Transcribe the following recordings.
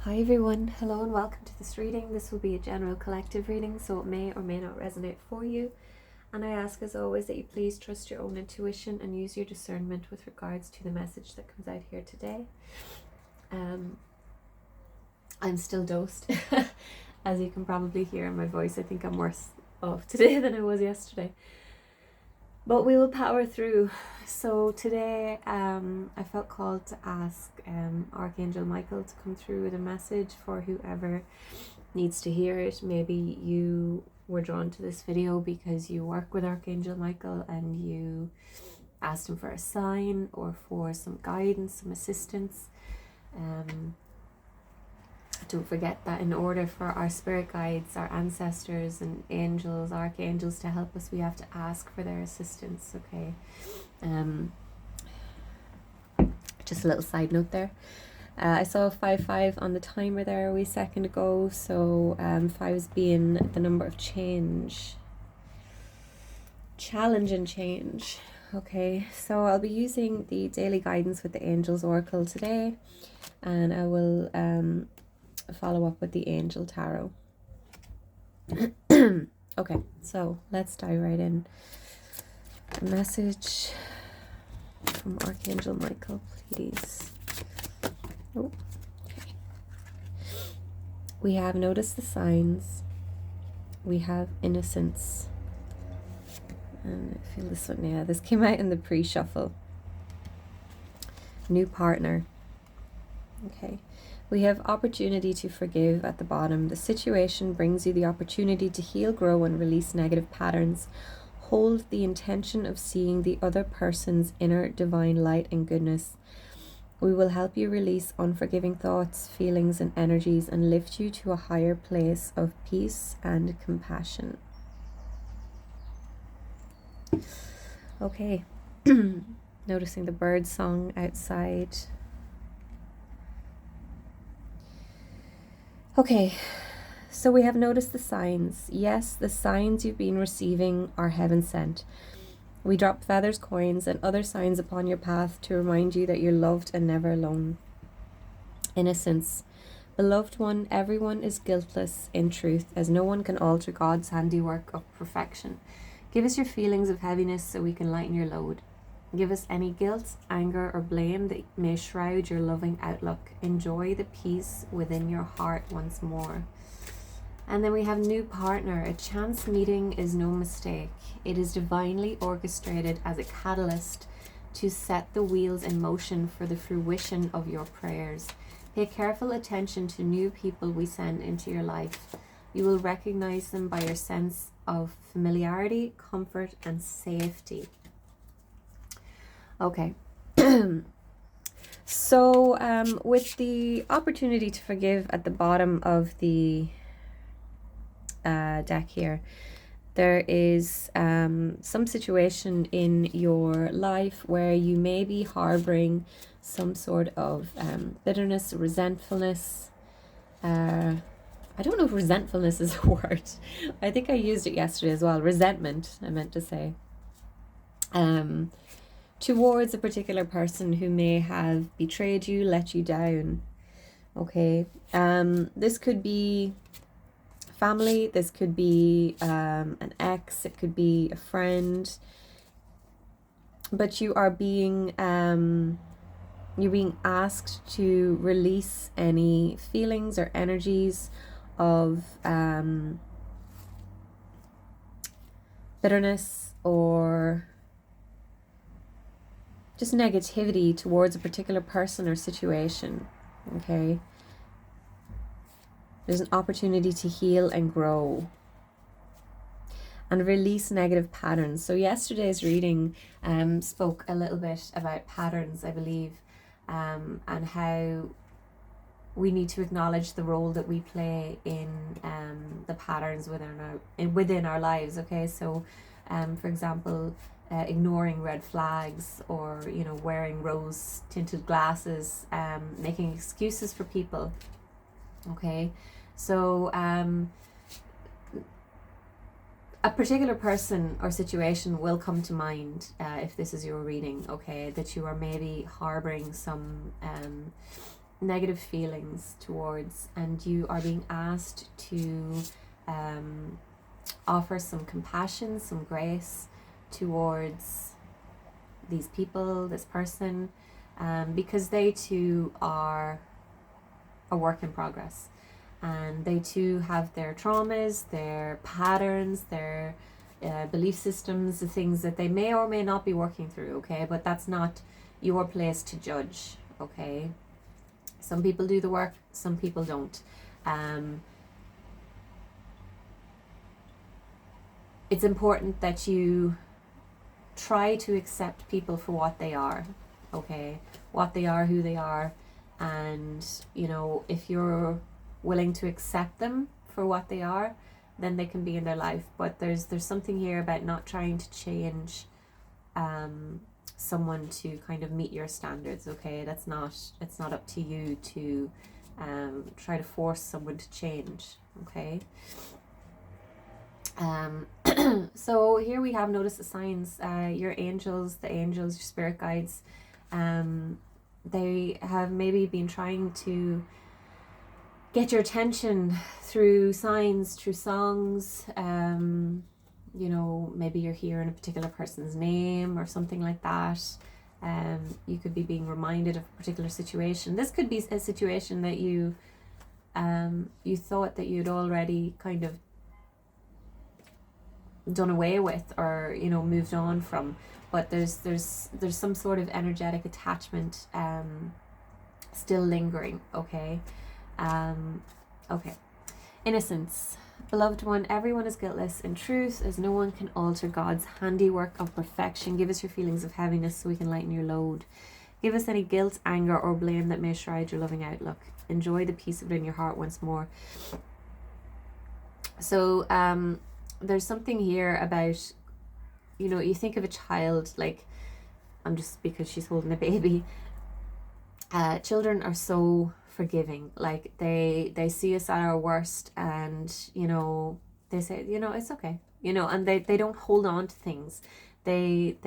Hi everyone, hello and welcome to this reading. This will be a general collective reading, so it may or may not resonate for you. And I ask as always that you please trust your own intuition and use your discernment with regards to the message that comes out here today. I'm still dosed, as you can probably hear in my voice. I think I'm worse off today than I was yesterday. But we will power through. So today I felt called to ask Archangel Michael to come through with a message for whoever needs to hear it. Maybe you were drawn to this video because you work with Archangel Michael and you asked him for a sign or for some guidance, some assistance. Don't forget that in order for our spirit guides, our ancestors and angels, archangels to help us, we have to ask for their assistance, okay? Just a little side note there. I saw 5 on the timer there a wee second ago, so 5's being the number of change. Challenge and change. Okay, so I'll be using the daily guidance with the Angels Oracle today, and I will follow up with the Angel Tarot. Okay, so let's dive right in. A message from Archangel Michael, please. Oh, okay. We have noticed the signs. We have innocence. And I feel this one, yeah, this came out in the pre-shuffle. New partner. Okay. We have opportunity to forgive at the bottom. The situation brings you the opportunity to heal, grow, and release negative patterns. Hold the intention of seeing the other person's inner divine light and goodness. We will help you release unforgiving thoughts, feelings, and energies and lift you to a higher place of peace and compassion. Okay. Noticing the bird song outside. Okay, so we have noticed the signs. Yes, the signs you've been receiving are heaven sent. We drop feathers, coins, and other signs upon your path to remind you that you're loved and never alone. Innocence. Beloved one, everyone is guiltless in truth, as no one can alter God's handiwork of perfection. Give us your feelings of heaviness so we can lighten your load. Give us any guilt, anger, or blame that may shroud your loving outlook. Enjoy the peace within your heart once more. And then we have new partner. A chance meeting is no mistake. It is divinely orchestrated as a catalyst to set the wheels in motion for the fruition of your prayers. Pay careful attention to new people we send into your life. You will recognize them by your sense of familiarity, comfort, and safety. Okay, so with the opportunity to forgive at the bottom of the deck here, there is some situation in your life where you may be harboring some sort of bitterness, resentfulness. I don't know if resentfulness is a word. I think I used it yesterday as well. Resentment, I meant to say. Towards a particular person who may have betrayed you, let you down. Okay. This could be family, this could be an ex, it could be a friend. But you are being you're being asked to release any feelings or energies of bitterness or just negativity towards a particular person or situation, okay? There's an opportunity to heal and grow and release negative patterns. So yesterday's reading spoke a little bit about patterns, I believe, and how we need to acknowledge the role that we play in the patterns within our lives, okay? So, for example, ignoring red flags, or wearing rose tinted glasses, making excuses for people, okay? So a particular person or situation will come to mind if this is your reading, okay, that you are maybe harboring some negative feelings towards, and you are being asked to offer some compassion, some grace towards these people, this person, because they too are a work in progress, and they too have their traumas, their patterns, their belief systems, the things that they may or may not be working through, okay? But that's not your place to judge, okay? Some people do the work, some people don't. It's important that you try to accept people for what they are, okay? What they are, who they are, and, you know, if you're willing to accept them for what they are, then they can be in their life. But there's something here about not trying to change someone to kind of meet your standards, okay? It's not up to you to try to force someone to change, okay? So here we have, notice the signs, your angels, your spirit guides, they have maybe been trying to get your attention through signs, through songs. You know, maybe you're hearing a particular person's name or something like that. You could be being reminded of a particular situation. This could be a situation that you thought that you'd already kind of done away with, or, you know, moved on from, but there's some sort of energetic attachment still lingering, okay? Okay. Innocence. Beloved one, everyone is guiltless in truth, as no one can alter God's handiwork of perfection. Give us your feelings of heaviness so we can lighten your load. Give us any guilt, anger, or blame that may shroud your loving outlook. Enjoy the peace of it in your heart once more. So there's something here about, you know, you think of a child, like, I'm just, because she's holding a baby, children are so forgiving. Like, they see us at our worst, and, you know, they say, you know, it's okay, you know, and they don't hold on to things. They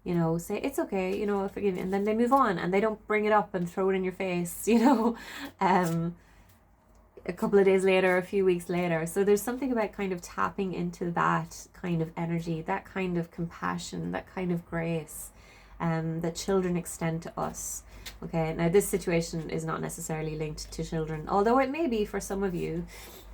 you know, say, it's okay, you know, forgive me, and then they move on, and they don't bring it up and throw it in your face, you know, a couple of days later, a few weeks later. So there's something about kind of tapping into that kind of energy, that kind of compassion, that kind of grace that children extend to us. Okay, now this situation is not necessarily linked to children, although it may be for some of you,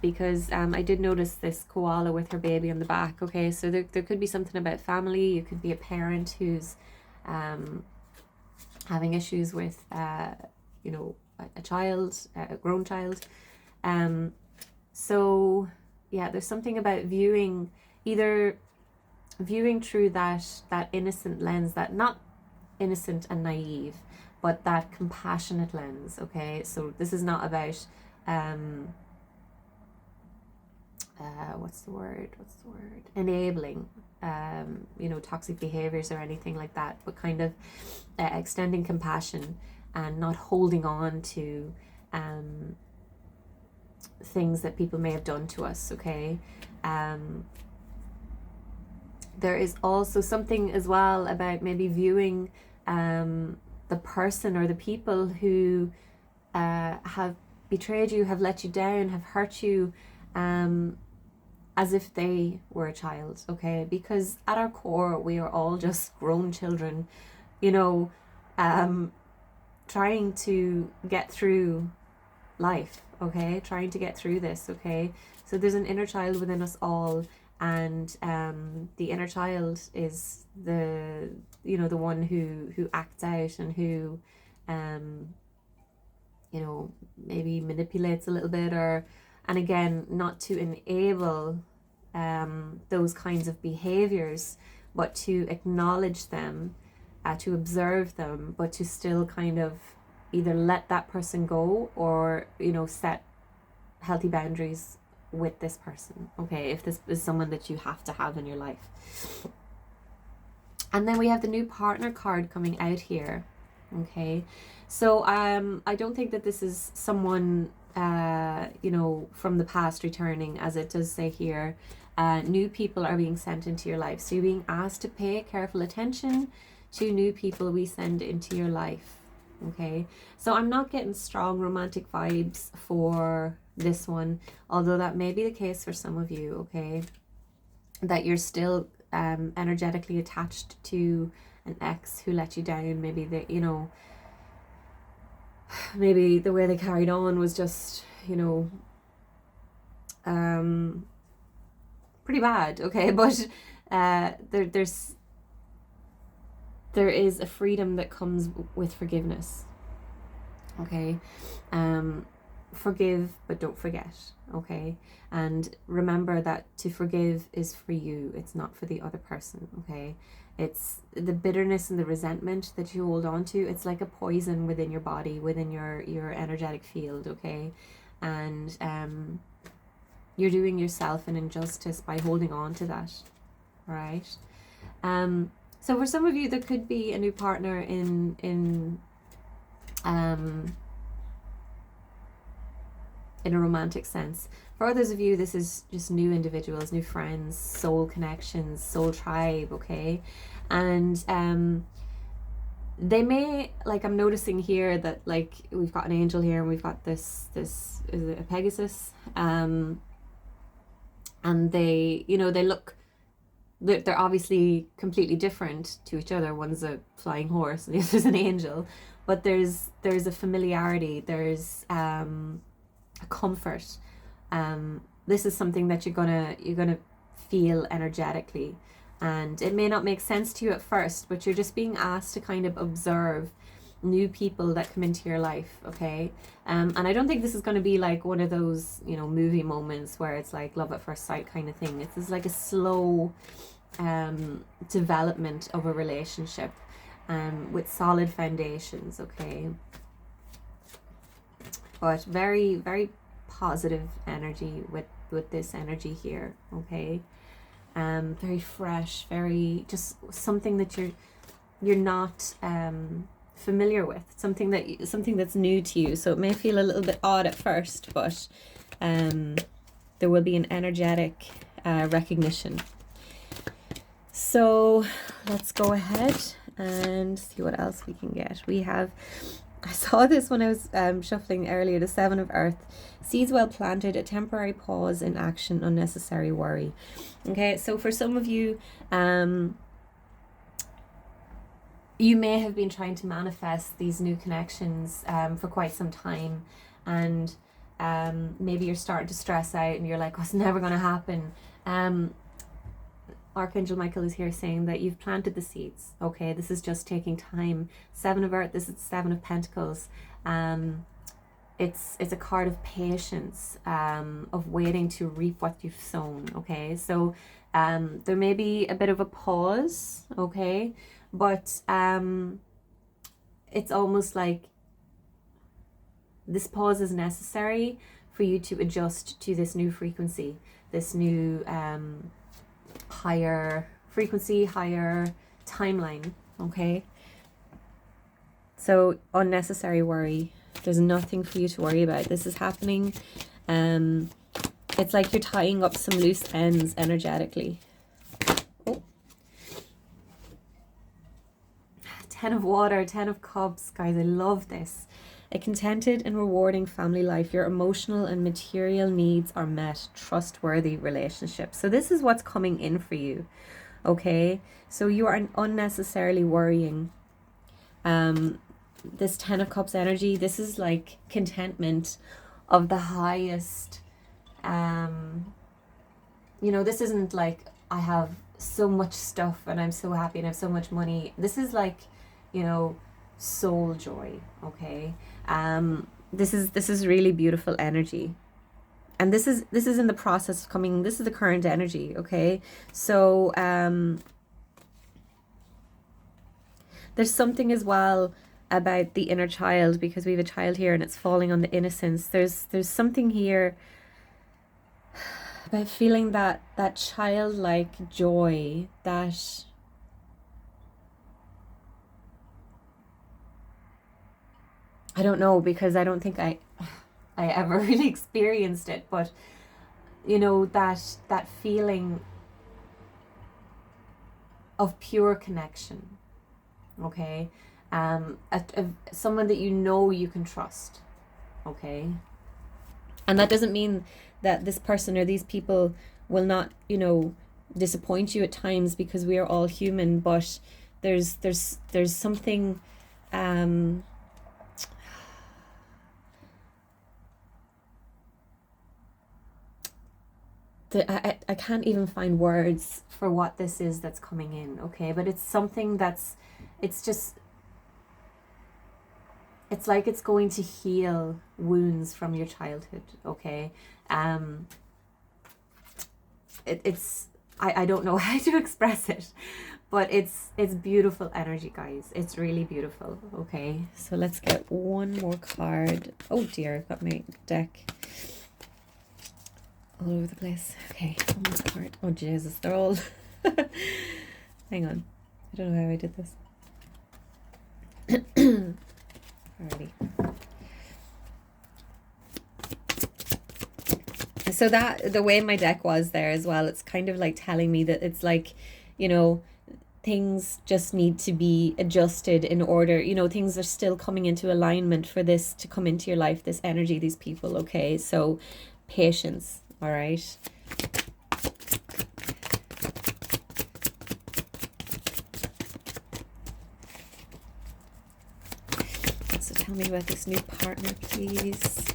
because I did notice this koala with her baby on the back. Okay, so there could be something about family. You could be a parent who's having issues with, you know, a child, a grown child. So yeah, there's something about viewing through that innocent lens, that not innocent and naive, but that compassionate lens. Okay, so this is not about what's the word enabling you know, toxic behaviors or anything like that, but kind of extending compassion and not holding on to things that people may have done to us. Okay, there is also something as well about maybe viewing the person or the people who have betrayed you, have let you down, have hurt you, as if they were a child. Okay, because at our core we are all just grown children, you know, trying to get through life. Okay, trying to get through this. Okay, so there's an inner child within us all, and the inner child is the, you know, the one who acts out and who you know, maybe manipulates a little bit, or, and again, not to enable those kinds of behaviors, but to acknowledge them, to observe them, but to still kind of either let that person go, or, you know, set healthy boundaries with this person. Okay, if this is someone that you have to have in your life. And then we have the new partner card coming out here. Okay, so I don't think that this is someone you know, from the past returning, as it does say here. New people are being sent into your life, so you're being asked to pay careful attention to new people we send into your life. okay? So I'm not getting strong romantic vibes for this one, although that may be the case for some of you, okay? That you're still energetically attached to an ex who let you down. Maybe they, you know, maybe the way they carried on was just, you know, pretty bad, okay? But there is a freedom that comes with forgiveness, okay? Forgive, but don't forget, okay? And remember that to forgive is for you, it's not for the other person, okay? It's the bitterness and the resentment that you hold on to. It's like a poison within your body, within your energetic field, okay? And you're doing yourself an injustice by holding on to that, right? So for some of you, there could be a new partner in a romantic sense. For others of you, this is just new individuals, new friends, soul connections, soul tribe, okay? And they may, like, I'm noticing here that, like, we've got an angel here and we've got this is it a Pegasus? And they, you know, they look, they're obviously completely different to each other. One's a flying horse and the other's an angel, but there's a familiarity, there's a comfort. This is something that you're gonna feel energetically, and it may not make sense to you at first, but you're just being asked to kind of observe new people that come into your life, okay? And I don't think this is going to be like one of those, you know, movie moments where it's like love at first sight kind of thing. It's like a slow development of a relationship with solid foundations, okay? But very, very positive energy with this energy here, okay? Very fresh, very just something that you're not familiar with, something that's new to you. So it may feel a little bit odd at first, but there will be an energetic recognition. So let's go ahead and see what else we can get. We have, I saw this when I was shuffling earlier, the Seven of Earth. Seeds well planted, a temporary pause in action, unnecessary worry. Okay, so for some of you, you may have been trying to manifest these new connections for quite some time, and maybe you're starting to stress out and you're like, oh, it's never going to happen. Archangel Michael is here saying that you've planted the seeds, okay? This is just taking time. Seven of Earth, this is Seven of Pentacles. It's a card of patience, of waiting to reap what you've sown, okay? So there may be a bit of a pause, okay? But it's almost like this pause is necessary for you to adjust to this new frequency, this new higher frequency, higher timeline, okay? So unnecessary worry. There's nothing for you to worry about. This is happening. It's like you're tying up some loose ends energetically. Oh. 10 of Water, 10 of Cups. Guys, I love this. A contented and rewarding family life. Your emotional and material needs are met. Trustworthy relationship. So this is what's coming in for you. Okay? So you are unnecessarily worrying. This 10 of Cups energy, this is like contentment of the highest. You know, this isn't like I have so much stuff and I'm so happy and I have so much money. This is like, you know, soul joy, okay? This is really beautiful energy. And this is in the process of coming. This is the current energy, okay? So there's something as well about the inner child, because we have a child here and it's falling on the innocence. There's something here about feeling that childlike joy, that I don't know, because I don't think I ever really experienced it, but you know, that feeling of pure connection, okay? someone that you know you can trust, okay? And that doesn't mean that this person or these people will not, disappoint you at times, because we are all human, but there's something I can't even find words for what this is that's coming in, okay? But it's something it's like it's going to heal wounds from your childhood, okay? I don't know how to express it, but it's beautiful energy, guys. It's really beautiful, okay? So let's get one more card. Oh dear, I've got my deck all over the place. Okay, one more card. Oh Jesus, they're all... Hang on. I don't know how I did this. Alrighty. So that, the way my deck was there as well, it's kind of like telling me that it's like, things just need to be adjusted in order, things are still coming into alignment for this to come into your life, this energy, these people, okay? So patience, all right? So tell me about this new partner, please.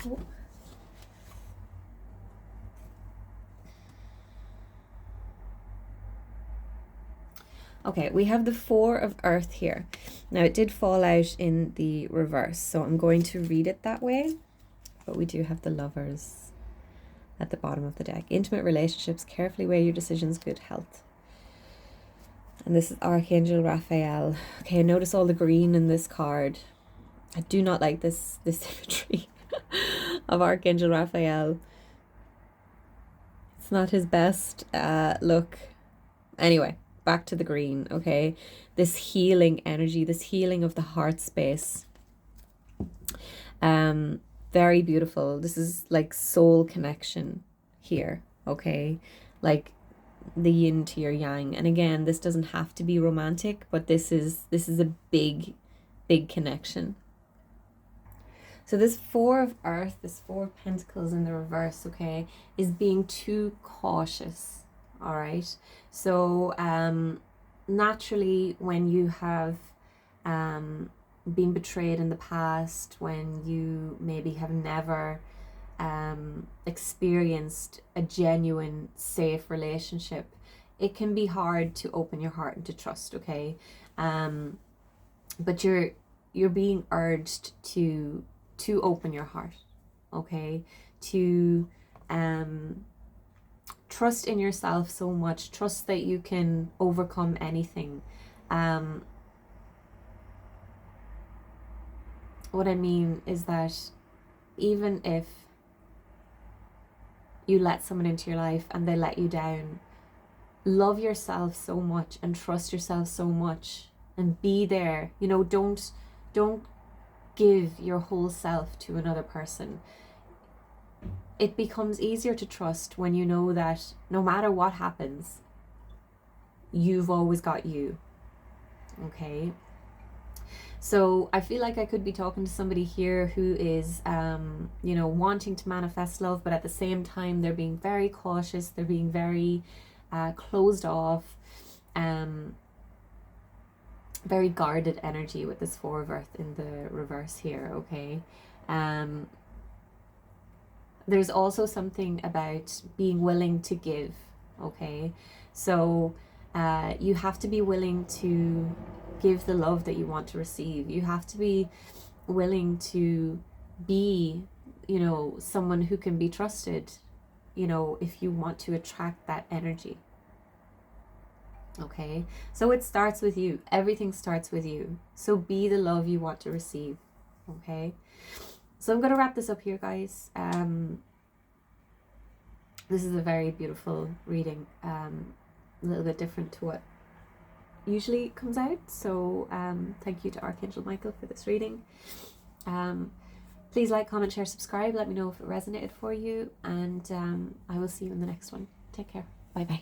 Oh. Okay, we have the Four of Earth here. Now, it did fall out in the reverse, so I'm going to read it that way. But we do have the Lovers at the bottom of the deck. Intimate relationships, carefully weigh your decisions, good health. And this is Archangel Raphael. Okay, notice all the green in this card. I do not like this imagery of Archangel Raphael. It's not his best look. Anyway, back to the green, okay? This healing energy, this healing of the heart space. Very beautiful. This is like soul connection here, okay? Like the yin to your yang. And again, this doesn't have to be romantic, but this is a big connection. So this Four of Earth, this Four of Pentacles in the reverse, okay, is being too cautious, all right? So naturally, when you have been betrayed in the past, when you maybe have never experienced a genuine, safe relationship, it can be hard to open your heart and to trust, okay? But you're being urged to open your heart, okay? To trust in yourself so much, trust that you can overcome anything. What I mean is that even if you let someone into your life and they let you down, love yourself so much and trust yourself so much and be there. Don't give your whole self to another person. It becomes easier to trust when you know that no matter what happens, you've always got you, okay? So I feel like I could be talking to somebody here who is, wanting to manifest love, but at the same time, they're being very cautious. They're being very closed off, very guarded energy with this Four of Earth in the reverse here, okay? There's also something about being willing to give, okay? So you have to be willing to give the love that you want to receive. You have to be willing to be, someone who can be trusted, if you want to attract that energy. Okay, so it starts with you. Everything starts with you. So be the love you want to receive. Okay, so I'm going to wrap this up here, guys. This is a very beautiful reading, a little bit different to what usually comes out. So thank you to Archangel Michael for this reading. Please like, comment, share, subscribe. Let me know if it resonated for you, and I will see you in the next one. Take care. Bye bye.